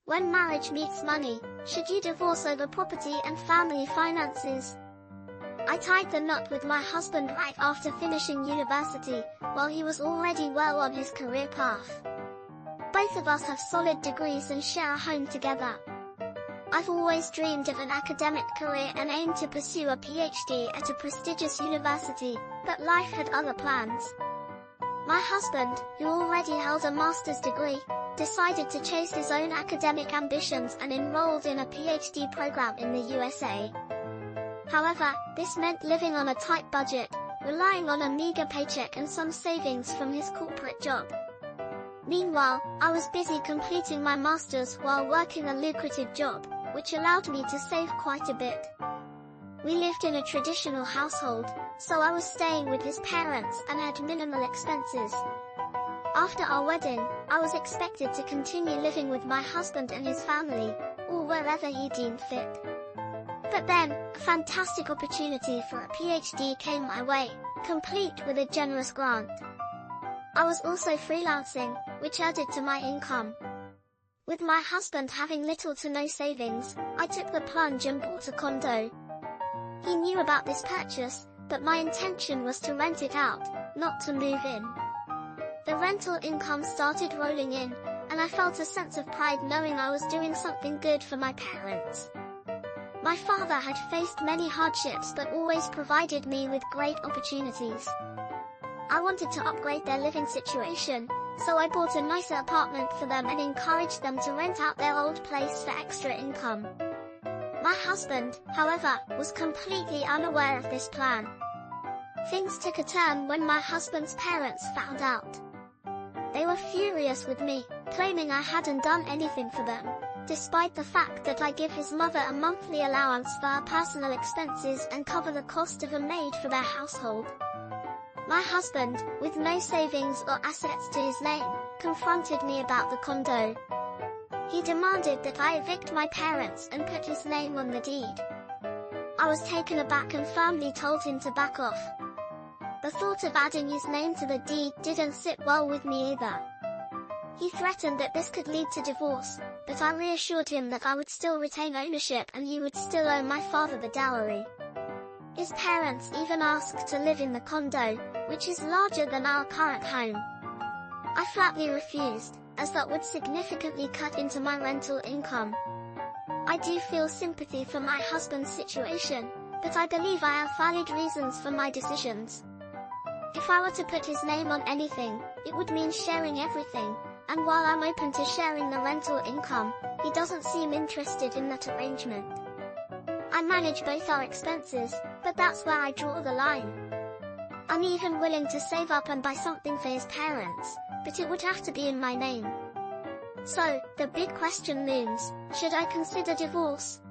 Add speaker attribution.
Speaker 1: When marriage meets money, should you divorce over property and family finances? I tied the knot with my husband right after finishing university, while he was already well on his career path. Both of us have solid degrees and share a home together. I've always dreamed of an academic career and aimed to pursue a PhD at a prestigious university, but life had other plans. My husband, who already held a master's degree, decided to chase his own academic ambitions and enrolled in a PhD program in the USA. However, this meant living on a tight budget, relying on a meager paycheck and some savings from his corporate job. Meanwhile, I was busy completing my master's while working a lucrative job, which allowed me to save quite a bit. We lived in a traditional household, so I was staying with his parents and had minimal expenses. After our wedding, I was expected to continue living with my husband and his family, or wherever he deemed fit. But then, a fantastic opportunity for a PhD came my way, complete with a generous grant. I was also freelancing, which added to my income. With my husband having little to no savings, I took the plunge and bought a condo. He knew about this purchase, but my intention was to rent it out, not to move in. The rental income started rolling in, and I felt a sense of pride knowing I was doing something good for my parents. My father had faced many hardships but always provided me with great opportunities. I wanted to upgrade their living situation, so I bought a nicer apartment for them and encouraged them to rent out their old place for extra income. My husband, however, was completely unaware of this plan. Things took a turn when my husband's parents found out. They were furious with me, claiming I hadn't done anything for them, despite the fact that I give his mother a monthly allowance for her personal expenses and cover the cost of a maid for their household. My husband, with no savings or assets to his name, confronted me about the condo. He demanded that I evict my parents and put his name on the deed. I was taken aback and firmly told him to back off. The thought of adding his name to the deed didn't sit well with me either. He threatened that this could lead to divorce, but I reassured him that I would still retain ownership and he would still owe my father the dowry. His parents even asked to live in the condo, which is larger than our current home. I flatly refused, as that would significantly cut into my rental income. I do feel sympathy for my husband's situation, but I believe I have valid reasons for my decisions. If I were to put his name on anything, it would mean sharing everything, and while I'm open to sharing the rental income, he doesn't seem interested in that arrangement. I manage both our expenses, but that's where I draw the line. I'm even willing to save up and buy something for his parents, but it would have to be in my name. So, the big question looms, should I consider divorce?